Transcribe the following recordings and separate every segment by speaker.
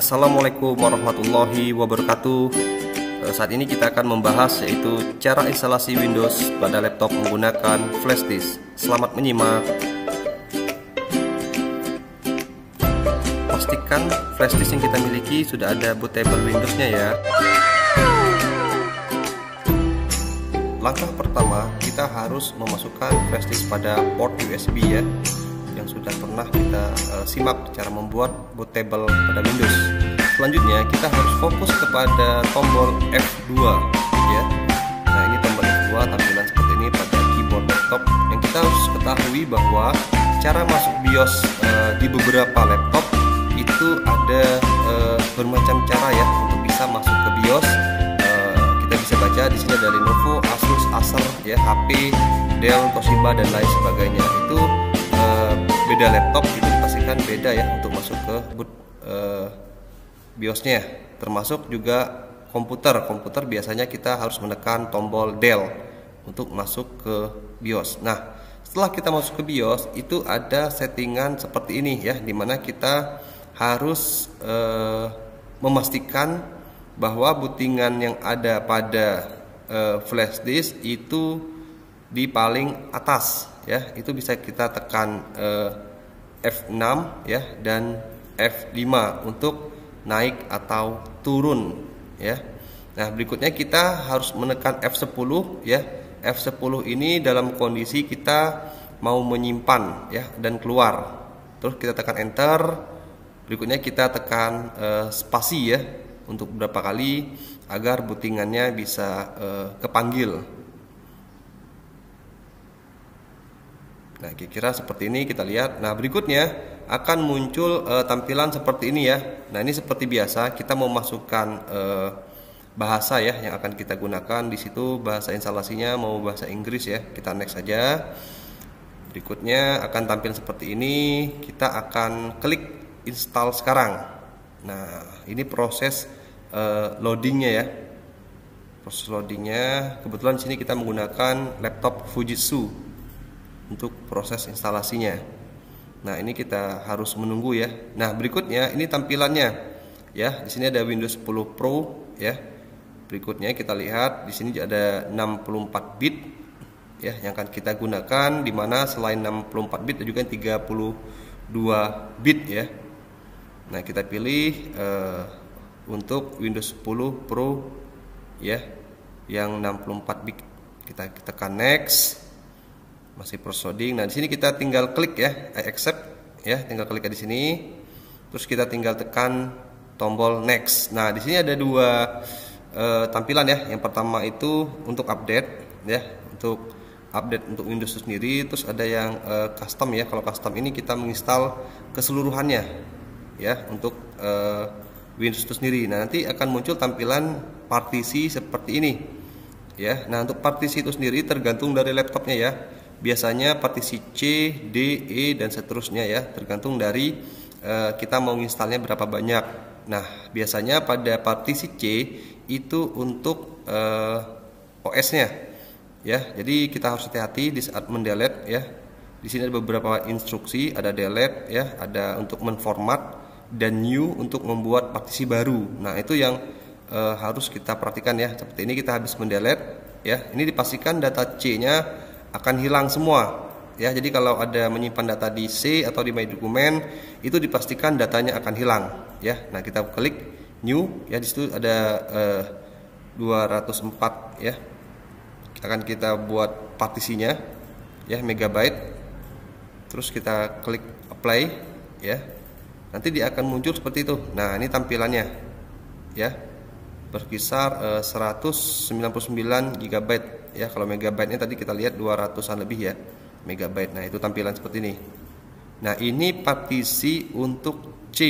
Speaker 1: Assalamualaikum warahmatullahi wabarakatuh. Saat ini kita akan membahas yaitu cara instalasi Windows pada laptop menggunakan flash disk. Selamat menyimak. Pastikan flash disk yang kita miliki sudah ada bootable Windows-nya ya. Langkah pertama, kita harus memasukkan flash disk pada port USB ya, yang sudah pernah kita simak cara membuat bootable pada Windows. Selanjutnya kita harus fokus kepada tombol F2 ya. Nah, ini tombol F2 tampilan seperti ini pada keyboard laptop. Yang kita harus ketahui bahwa cara masuk BIOS di beberapa laptop itu ada bermacam cara ya untuk bisa masuk ke BIOS. Kita bisa baca di sini ada Lenovo, Asus, Acer ya, HP, Dell, Toshiba dan lain sebagainya. Itu beda laptop, itu dipastikan beda ya untuk masuk ke boot BIOS-nya. Termasuk juga komputer biasanya kita harus menekan tombol Del untuk masuk ke BIOS. Nah, setelah kita masuk ke BIOS itu ada settingan seperti ini ya, dimana kita harus memastikan bahwa bootingan yang ada pada flash disk itu di paling atas ya. Itu bisa kita tekan F6 ya dan F5 untuk naik atau turun ya. Nah, berikutnya kita harus menekan F10 ya. F10 ini dalam kondisi kita mau menyimpan ya dan keluar. Terus kita tekan enter. Berikutnya kita tekan spasi ya untuk beberapa kali agar bootingannya bisa kepanggil. Nah, kira-kira seperti ini kita lihat. Nah, berikutnya akan muncul tampilan seperti ini ya. Nah, ini seperti biasa kita mau masukkan bahasa ya yang akan kita gunakan di situ. Bahasa instalasinya mau bahasa Inggris ya. Kita next saja. Berikutnya akan tampil seperti ini. Kita akan klik install sekarang. Nah, ini proses loadingnya ya. Proses loadingnya. Kebetulan di sini kita menggunakan laptop Fujitsu untuk proses instalasinya. Nah, ini kita harus menunggu ya. Nah, berikutnya ini tampilannya ya. Di sini ada Windows 10 Pro ya. Berikutnya kita lihat di sini ada 64 bit ya yang akan kita gunakan, di mana selain 64 bit juga 32 bit ya. Nah, kita pilih untuk Windows 10 Pro ya yang 64 bit. Kita tekan next. Masih proceeding. Nah, di sini kita tinggal klik ya, I accept ya, tinggal klik di sini. Terus kita tinggal tekan tombol next. Nah, di sini ada dua tampilan ya. Yang pertama itu untuk update ya, untuk update untuk Windows sendiri. Terus ada yang custom ya. Kalau custom ini kita menginstal keseluruhannya ya untuk Windows itu sendiri. Nah, nanti akan muncul tampilan partisi seperti ini ya. Nah, untuk partisi itu sendiri tergantung dari laptopnya ya. Biasanya partisi C, D, E dan seterusnya ya, tergantung dari kita mau installnya berapa banyak. Nah, biasanya pada partisi C itu untuk OS-nya ya. Jadi kita harus hati-hati di saat mendelete ya. Di sini ada beberapa instruksi, ada delete ya, ada untuk menformat dan new untuk membuat partisi baru. Nah, itu yang harus kita perhatikan ya. Seperti ini kita habis mendelete ya. Ini dipastikan data C-nya akan hilang semua ya. Jadi kalau ada menyimpan data di C atau di My Dokumen, itu dipastikan datanya akan hilang ya. Nah, kita klik new ya, di situ ada 204 ya. Akan kita buat partisinya ya, megabyte. Terus kita klik apply ya. Nanti dia akan muncul seperti itu. Nah, ini tampilannya ya. Berkisar 199 GB ya. Kalau megabyte-nya tadi kita lihat 200-an lebih ya megabyte. Nah, itu tampilan seperti ini. Nah, ini partisi untuk C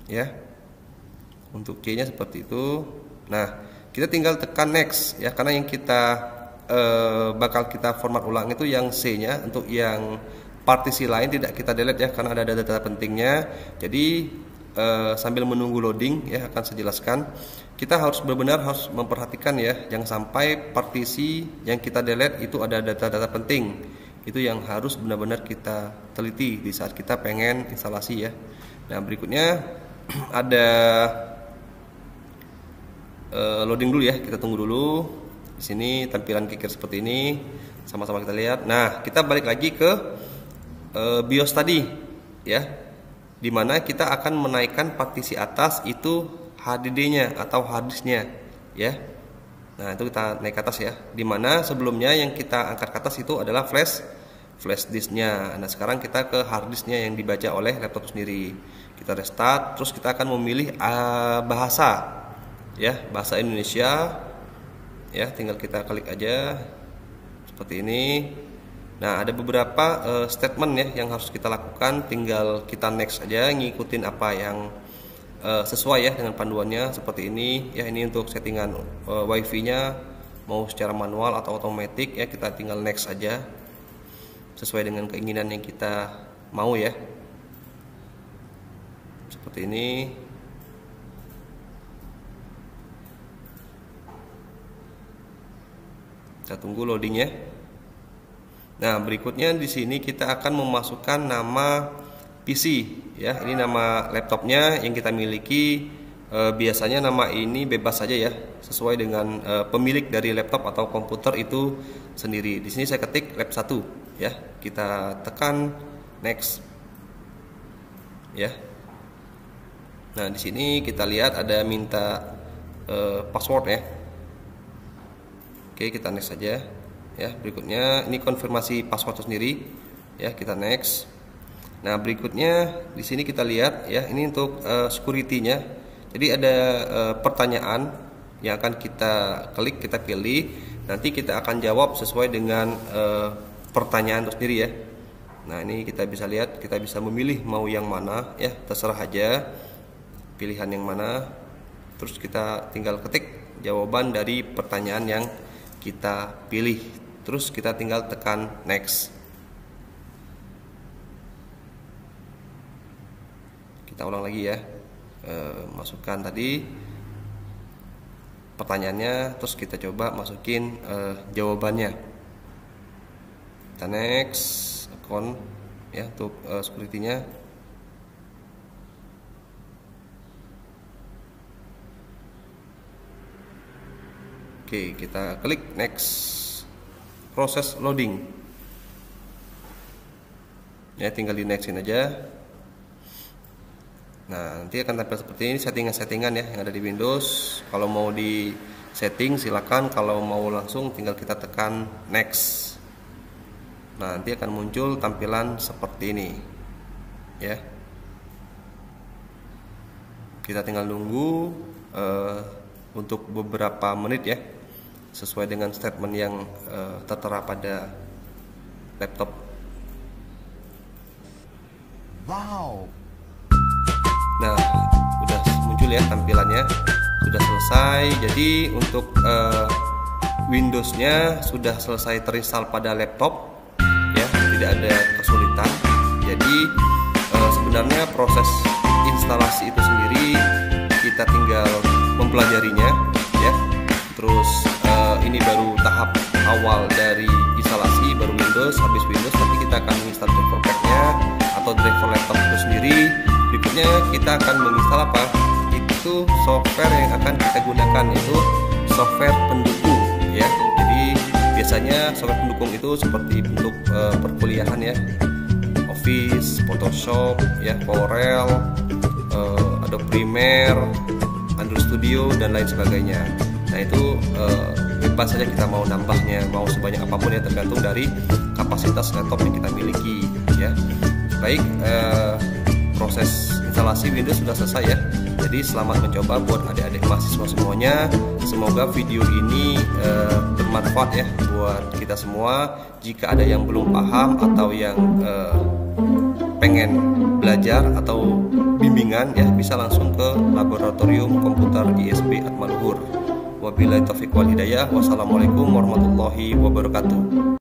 Speaker 1: ya. Untuk C-nya seperti itu. Nah, kita tinggal tekan next ya, karena yang kita bakal kita format ulang itu yang C-nya. Untuk yang partisi lain tidak kita delete ya, karena ada data-data pentingnya. Jadi sambil menunggu loading ya, akan saya jelaskan. Kita harus benar-benar harus memperhatikan ya, jangan sampai partisi yang kita delete itu ada data-data penting. Itu yang harus benar-benar kita teliti di saat kita pengen instalasi ya. Nah, berikutnya ada loading dulu ya, kita tunggu dulu. Di sini tampilan kicker seperti ini, sama-sama kita lihat. Nah, kita balik lagi ke BIOS tadi ya, dimana kita akan menaikkan partisi atas itu HDD-nya atau harddisknya ya. Nah, itu kita naik ke atas ya, dimana sebelumnya yang kita angkat ke atas itu adalah flash disknya. Nah, sekarang kita ke harddisknya yang dibaca oleh laptop sendiri. Kita restart, terus kita akan memilih bahasa ya, bahasa Indonesia ya, tinggal kita klik aja seperti ini. Nah, ada beberapa statement ya yang harus kita lakukan, tinggal kita next aja, ngikutin apa yang sesuai ya dengan panduannya seperti ini ya. Ini untuk settingan wifi-nya mau secara manual atau otomatis ya, kita tinggal next aja sesuai dengan keinginan yang kita mau ya. Seperti ini. Kita tunggu loadingnya. Nah, berikutnya di sini kita akan memasukkan nama PC ya. Ini nama laptopnya yang kita miliki. Biasanya nama ini bebas saja ya, sesuai dengan pemilik dari laptop atau komputer itu sendiri. Di sini saya ketik lab 1 ya. Kita tekan next ya. Nah, di sini kita lihat ada minta password ya. Oke, kita next saja ya. Berikutnya ini konfirmasi password sendiri ya, kita next. Nah, berikutnya di sini kita lihat ya, ini untuk security-nya. Jadi ada pertanyaan yang akan kita klik, kita pilih. Nanti kita akan jawab sesuai dengan pertanyaan itu sendiri ya. Nah, ini kita bisa lihat, kita bisa memilih mau yang mana ya, terserah aja pilihan yang mana. Terus kita tinggal ketik jawaban dari pertanyaan yang kita pilih, terus kita tinggal tekan next. Kita ulang lagi ya, masukkan tadi pertanyaannya, terus kita coba masukin jawabannya. Kita next account ya untuk security-nya. Oke, kita klik next, proses loading ya, tinggal di nextin aja. Nah, nanti akan tampil seperti ini settingan-settingan ya yang ada di Windows. Kalau mau di setting silakan, kalau mau langsung tinggal kita tekan next. Nah, nanti akan muncul tampilan seperti ini ya. Kita tinggal nunggu untuk beberapa menit ya, sesuai dengan statement yang tertera pada laptop. Wow. Nah, udah muncul ya tampilannya, sudah selesai. Jadi untuk Windows-nya sudah selesai terinstall pada laptop ya, tidak ada kesulitan. Jadi sebenarnya proses instalasi itu sendiri kita tinggal mempelajarinya ya. Terus ini baru tahap awal dari instalasi, baru Windows. Habis Windows nanti kita akan menginstal driver pack-nya atau driver laptop itu sendiri. Berikutnya kita akan menginstal apa? Itu software yang akan kita gunakan, itu software pendukung ya. Jadi biasanya software pendukung itu seperti untuk perkuliahan ya, Office, Photoshop ya, Corel, Adobe Premiere, Android Studio dan lain sebagainya. Nah, itu bebas saja kita mau nambahnya, mau sebanyak apapun ya, tergantung dari kapasitas laptop yang kita miliki ya. Baik, proses instalasi Windows sudah selesai ya. Jadi selamat mencoba buat adik-adik mahasiswa semuanya. Semoga video ini bermanfaat ya buat kita semua. Jika ada yang belum paham atau yang pengen belajar atau bimbingan ya, bisa langsung ke Laboratorium Komputer ISB Atmaluhur. Wabillahi taufiq wal hidayah. Wassalamualaikum warahmatullahi wabarakatuh.